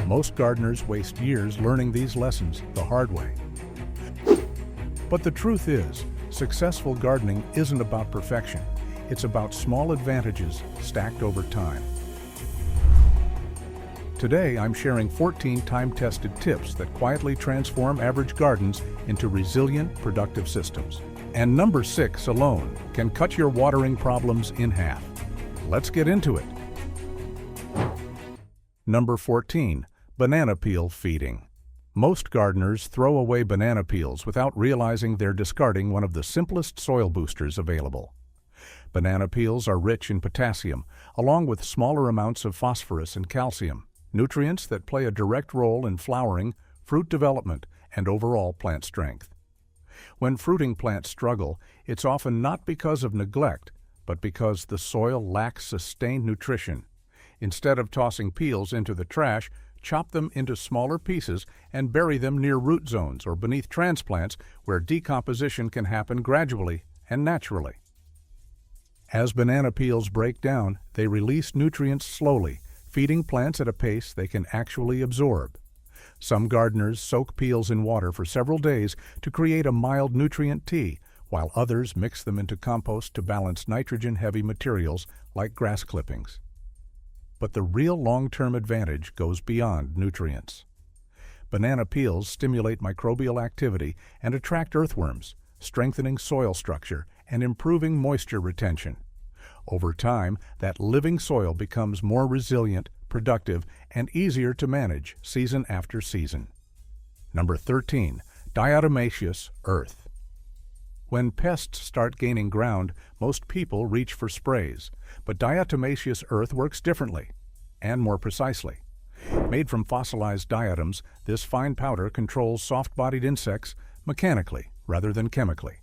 Most gardeners waste years learning these lessons the hard way. But the truth is, successful gardening isn't about perfection. It's about small advantages stacked over time. Today, I'm sharing 14 time-tested tips that quietly transform average gardens into resilient, productive systems. And number 6 alone can cut your watering problems in half. Let's get into it. Number 14. Banana peel feeding. Most gardeners throw away banana peels without realizing they're discarding one of the simplest soil boosters available. Banana peels are rich in potassium, along with smaller amounts of phosphorus and calcium, nutrients that play a direct role in flowering, fruit development, and overall plant strength. When fruiting plants struggle, it's often not because of neglect, but because the soil lacks sustained nutrition. Instead of tossing peels into the trash, chop them into smaller pieces and bury them near root zones or beneath transplants where decomposition can happen gradually and naturally. As banana peels break down, they release nutrients slowly, feeding plants at a pace they can actually absorb. Some gardeners soak peels in water for several days to create a mild nutrient tea, while others mix them into compost to balance nitrogen-heavy materials like grass clippings. But the real long-term advantage goes beyond nutrients. Banana peels stimulate microbial activity and attract earthworms, strengthening soil structure and improving moisture retention. Over time, that living soil becomes more resilient, productive, and easier to manage season after season. Number 13. Diatomaceous earth. When pests start gaining ground, most people reach for sprays, but diatomaceous earth works differently and more precisely. Made from fossilized diatoms, this fine powder controls soft-bodied insects mechanically rather than chemically.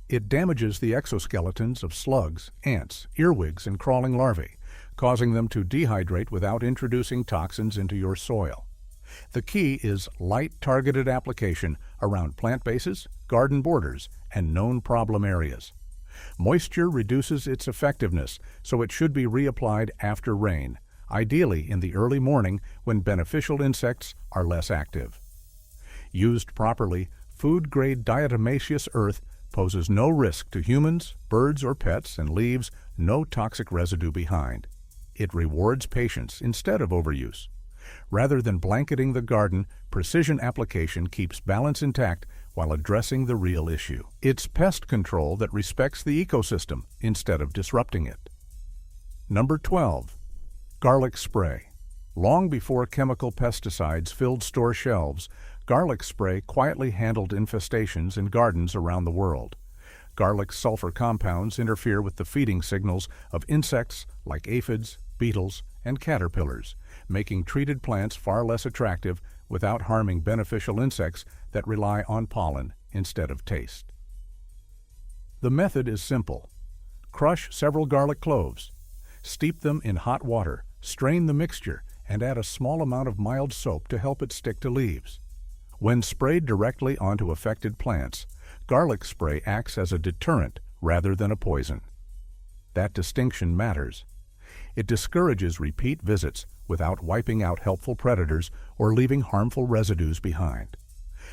It damages the exoskeletons of slugs, ants, earwigs, and crawling larvae, causing them to dehydrate without introducing toxins into your soil. The key is light, targeted application around plant bases, garden borders, and known problem areas. Moisture reduces its effectiveness, so it should be reapplied after rain, ideally in the early morning when beneficial insects are less active. Used properly, food-grade diatomaceous earth poses no risk to humans, birds, or pets and leaves no toxic residue behind. It rewards patience instead of overuse. Rather than blanketing the garden, precision application keeps balance intact while addressing the real issue. It's pest control that respects the ecosystem instead of disrupting it. Number 12. Garlic spray. Long before chemical pesticides filled store shelves, garlic spray quietly handled infestations in gardens around the world. Garlic's sulfur compounds interfere with the feeding signals of insects like aphids, beetles, and caterpillars, making treated plants far less attractive without harming beneficial insects that rely on pollen instead of taste. The method is simple. Crush several garlic cloves. Steep them in hot water, strain the mixture, and add a small amount of mild soap to help it stick to leaves. When sprayed directly onto affected plants, garlic spray acts as a deterrent rather than a poison. That distinction matters. It discourages repeat visits without wiping out helpful predators or leaving harmful residues behind.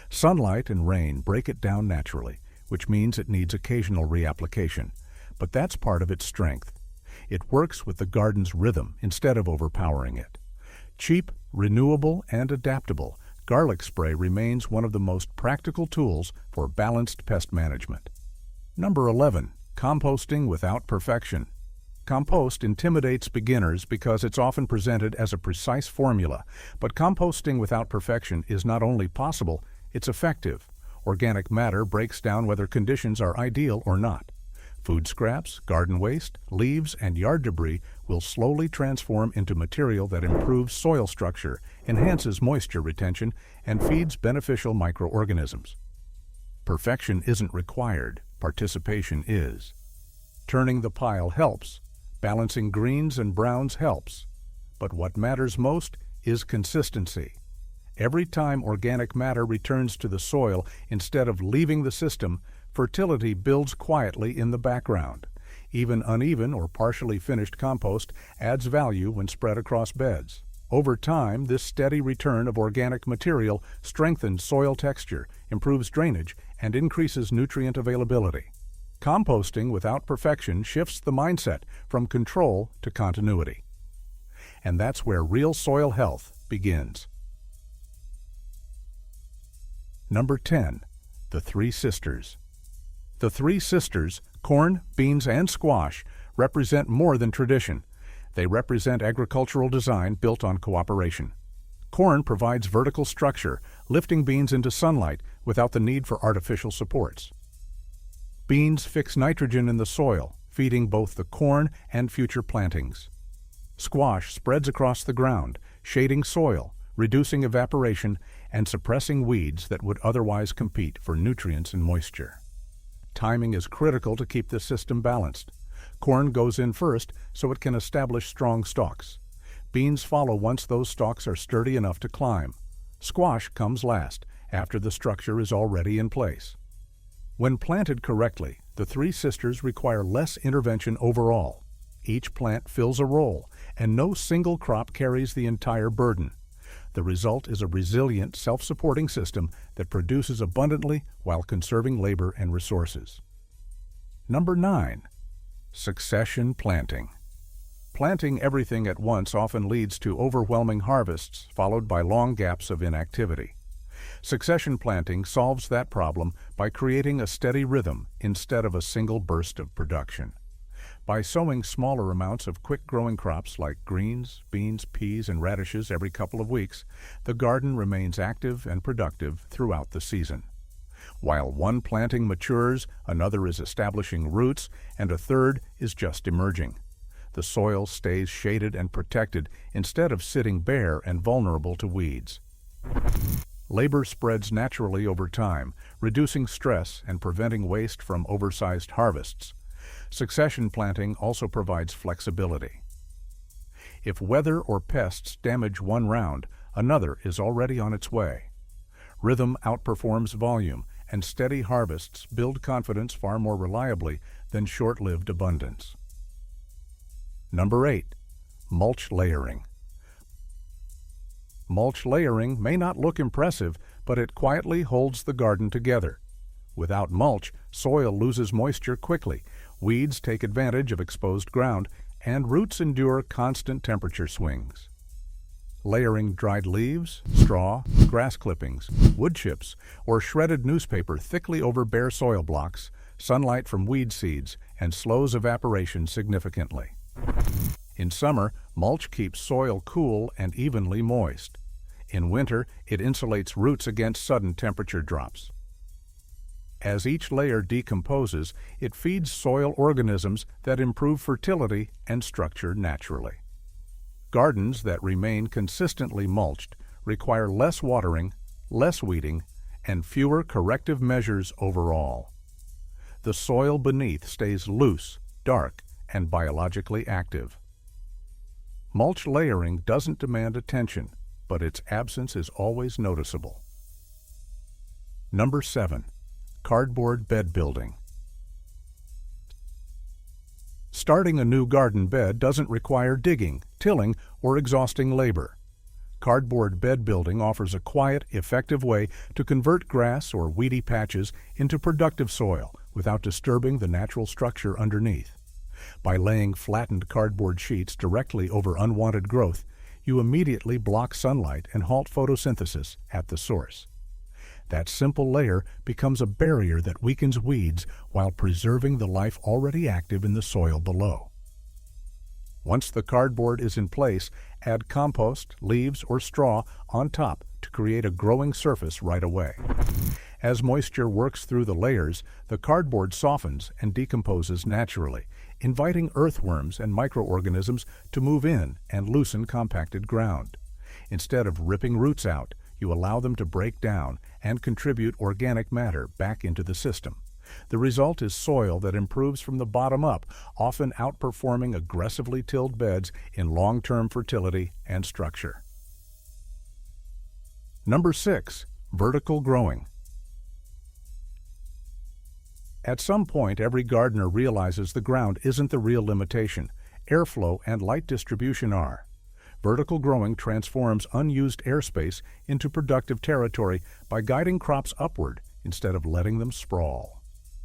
Sunlight and rain break it down naturally, which means it needs occasional reapplication, but that's part of its strength. It works with the garden's rhythm instead of overpowering it. Cheap, renewable, and adaptable, garlic spray remains one of the most practical tools for balanced pest management. Number 11. Composting without perfection. Compost intimidates beginners because it's often presented as a precise formula, but composting without perfection is not only possible, it's effective. Organic matter breaks down whether conditions are ideal or not. Food scraps, garden waste, leaves, and yard debris will slowly transform into material that improves soil structure, enhances moisture retention, and feeds beneficial microorganisms. Perfection isn't required, participation is. Turning the pile helps. Balancing greens and browns helps. But what matters most is consistency. Every time organic matter returns to the soil instead of leaving the system, fertility builds quietly in the background. Even uneven or partially finished compost adds value when spread across beds. Over time, this steady return of organic material strengthens soil texture, improves drainage, and increases nutrient availability. Composting without perfection shifts the mindset from control to continuity. And that's where real soil health begins. Number 10. The Three Sisters. The Three Sisters, corn, beans, and squash, represent more than tradition. They represent agricultural design built on cooperation. Corn provides vertical structure, lifting beans into sunlight without the need for artificial supports. Beans fix nitrogen in the soil, feeding both the corn and future plantings. Squash spreads across the ground, shading soil, reducing evaporation, and suppressing weeds that would otherwise compete for nutrients and moisture. Timing is critical to keep the system balanced. Corn goes in first so it can establish strong stalks. Beans follow once those stalks are sturdy enough to climb. Squash comes last, after the structure is already in place. When planted correctly, the Three Sisters require less intervention overall. Each plant fills a role, and no single crop carries the entire burden. The result is a resilient, self-supporting system that produces abundantly while conserving labor and resources. Number 9. Succession planting. Planting everything at once often leads to overwhelming harvests, followed by long gaps of inactivity. Succession planting solves that problem by creating a steady rhythm instead of a single burst of production. By sowing smaller amounts of quick-growing crops like greens, beans, peas, and radishes every couple of weeks, the garden remains active and productive throughout the season. While one planting matures, another is establishing roots, and a third is just emerging. The soil stays shaded and protected instead of sitting bare and vulnerable to weeds. Labor spreads naturally over time, reducing stress and preventing waste from oversized harvests. Succession planting also provides flexibility. If weather or pests damage one round, another is already on its way. Rhythm outperforms volume, and steady harvests build confidence far more reliably than short-lived abundance. Number 8. Mulch layering. Mulch layering may not look impressive, but it quietly holds the garden together. Without mulch, soil loses moisture quickly, weeds take advantage of exposed ground, and roots endure constant temperature swings. Layering dried leaves, straw, grass clippings, wood chips, or shredded newspaper thickly over bare soil blocks, sunlight from weed seeds, and slows evaporation significantly. In summer, mulch keeps soil cool and evenly moist. In winter, it insulates roots against sudden temperature drops. As each layer decomposes, it feeds soil organisms that improve fertility and structure naturally. Gardens that remain consistently mulched require less watering, less weeding, and fewer corrective measures overall. The soil beneath stays loose, dark, and biologically active. Mulch layering doesn't demand attention, but its absence is always noticeable. Number 7. Cardboard bed building. Starting a new garden bed doesn't require digging, tilling, or exhausting labor. Cardboard bed building offers a quiet, effective way to convert grass or weedy patches into productive soil without disturbing the natural structure underneath. By laying flattened cardboard sheets directly over unwanted growth, you immediately block sunlight and halt photosynthesis at the source. That simple layer becomes a barrier that weakens weeds while preserving the life already active in the soil below. Once the cardboard is in place, add compost, leaves, or straw on top to create a growing surface right away. As moisture works through the layers, the cardboard softens and decomposes naturally, inviting earthworms and microorganisms to move in and loosen compacted ground. Instead of ripping roots out, you allow them to break down and contribute organic matter back into the system. The result is soil that improves from the bottom up, often outperforming aggressively tilled beds in long-term fertility and structure. Number 6. Vertical growing. At some point, every gardener realizes the ground isn't the real limitation. Airflow and light distribution are. Vertical growing transforms unused airspace into productive territory by guiding crops upward instead of letting them sprawl.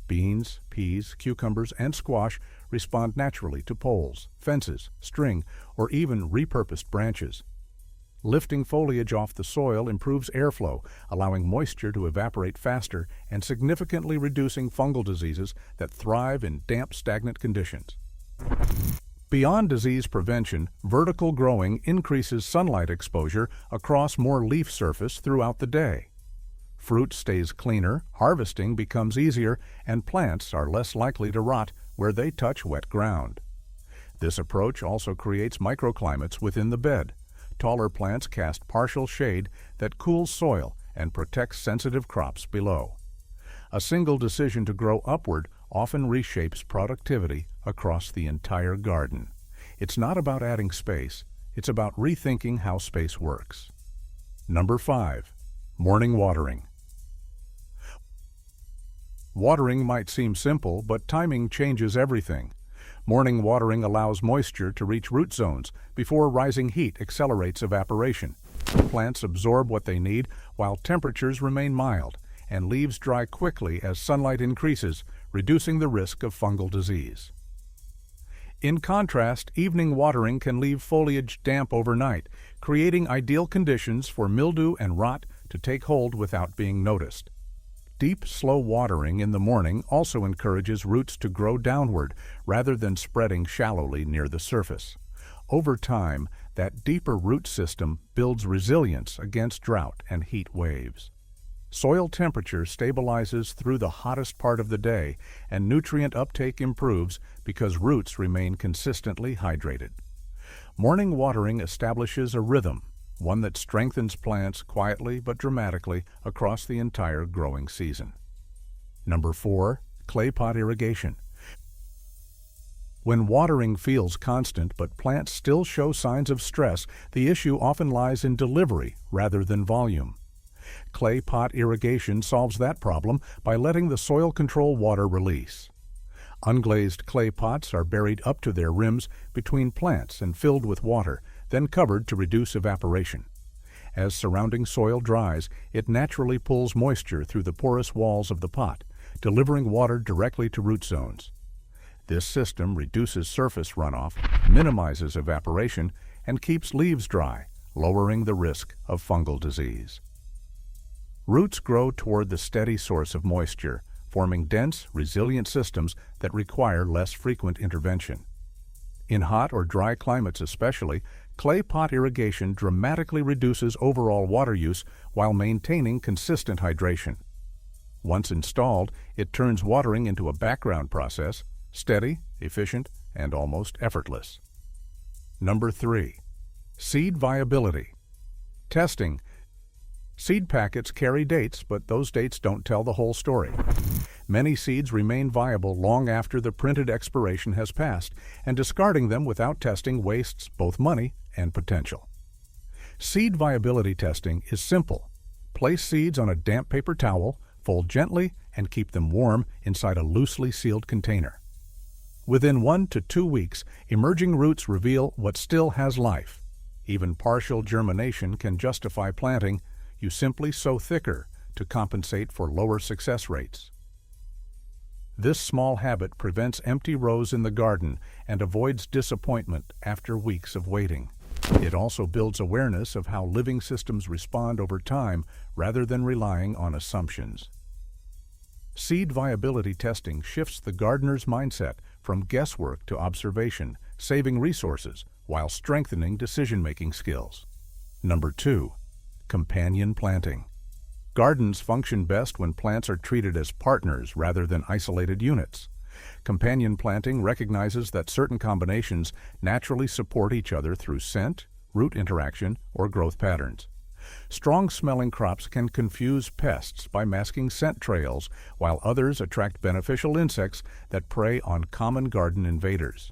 Beans, peas, cucumbers, and squash respond naturally to poles, fences, string, or even repurposed branches. Lifting foliage off the soil improves airflow, allowing moisture to evaporate faster and significantly reducing fungal diseases that thrive in damp, stagnant conditions. Beyond disease prevention, vertical growing increases sunlight exposure across more leaf surface throughout the day. Fruit stays cleaner, harvesting becomes easier, and plants are less likely to rot where they touch wet ground. This approach also creates microclimates within the bed. Taller plants cast partial shade that cools soil and protects sensitive crops below. A single decision to grow upward often reshapes productivity across the entire garden. It's not about adding space, it's about rethinking how space works. Number 5. Morning watering. Watering might seem simple, but timing changes everything. Morning watering allows moisture to reach root zones before rising heat accelerates evaporation. Plants absorb what they need while temperatures remain mild, and leaves dry quickly as sunlight increases, reducing the risk of fungal disease. In contrast, evening watering can leave foliage damp overnight, creating ideal conditions for mildew and rot to take hold without being noticed. Deep, slow watering in the morning also encourages roots to grow downward rather than spreading shallowly near the surface. Over time, that deeper root system builds resilience against drought and heat waves. Soil temperature stabilizes through the hottest part of the day, and nutrient uptake improves because roots remain consistently hydrated. Morning watering establishes a rhythm, one that strengthens plants quietly but dramatically across the entire growing season. Number 4. Clay pot irrigation. When watering feels constant but plants still show signs of stress, the issue often lies in delivery rather than volume. Clay pot irrigation solves that problem by letting the soil control water release. Unglazed clay pots are buried up to their rims between plants and filled with water, then covered to reduce evaporation. As surrounding soil dries, it naturally pulls moisture through the porous walls of the pot, delivering water directly to root zones. This system reduces surface runoff, minimizes evaporation, and keeps leaves dry, lowering the risk of fungal disease. Roots grow toward the steady source of moisture, forming dense, resilient systems that require less frequent intervention. In hot or dry climates especially, clay pot irrigation dramatically reduces overall water use while maintaining consistent hydration. Once installed, it turns watering into a background process, steady, efficient, and almost effortless. Number 3. Seed viability. Testing. Seed packets carry dates, but those dates don't tell the whole story. Many seeds remain viable long after the printed expiration has passed, and discarding them without testing wastes both money and potential. Seed viability testing is simple. Place seeds on a damp paper towel, fold gently, and keep them warm inside a loosely sealed container. Within 1 to 2 weeks, emerging roots reveal what still has life. Even partial germination can justify planting. You simply sow thicker to compensate for lower success rates. This small habit prevents empty rows in the garden and avoids disappointment after weeks of waiting. It also builds awareness of how living systems respond over time rather than relying on assumptions. Seed viability testing shifts the gardener's mindset from guesswork to observation, saving resources while strengthening decision-making skills. Number 2. Companion planting. Gardens function best when plants are treated as partners rather than isolated units. Companion planting recognizes that certain combinations naturally support each other through scent, root interaction, or growth patterns. Strong-smelling crops can confuse pests by masking scent trails, while others attract beneficial insects that prey on common garden invaders.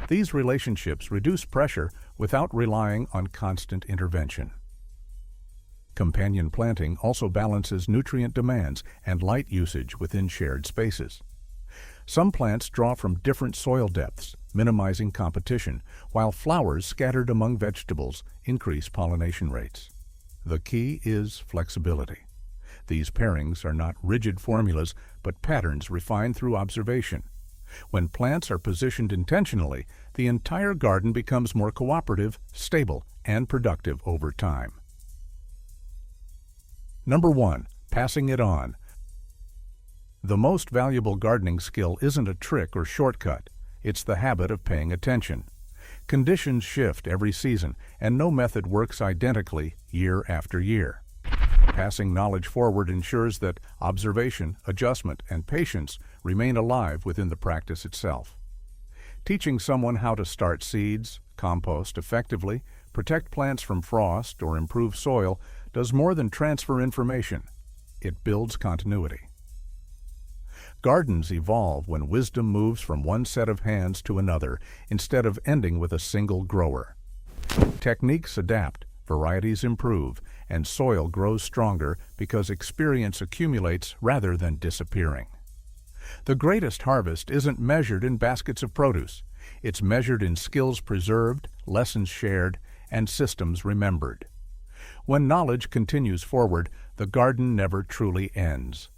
These relationships reduce pressure without relying on constant intervention. Companion planting also balances nutrient demands and light usage within shared spaces. Some plants draw from different soil depths, minimizing competition, while flowers scattered among vegetables increase pollination rates. The key is flexibility. These pairings are not rigid formulas, but patterns refined through observation. When plants are positioned intentionally, the entire garden becomes more cooperative, stable, and productive over time. Number 1. Passing it on. The most valuable gardening skill isn't a trick or shortcut. It's the habit of paying attention. Conditions shift every season, and no method works identically year after year. Passing knowledge forward ensures that observation, adjustment, and patience remain alive within the practice itself. Teaching someone how to start seeds, compost effectively, protect plants from frost, or improve soil does more than transfer information. It builds continuity. Gardens evolve when wisdom moves from one set of hands to another instead of ending with a single grower. Techniques adapt, varieties improve, and soil grows stronger because experience accumulates rather than disappearing. The greatest harvest isn't measured in baskets of produce. It's measured in skills preserved, lessons shared, and systems remembered. When knowledge continues forward, the garden never truly ends.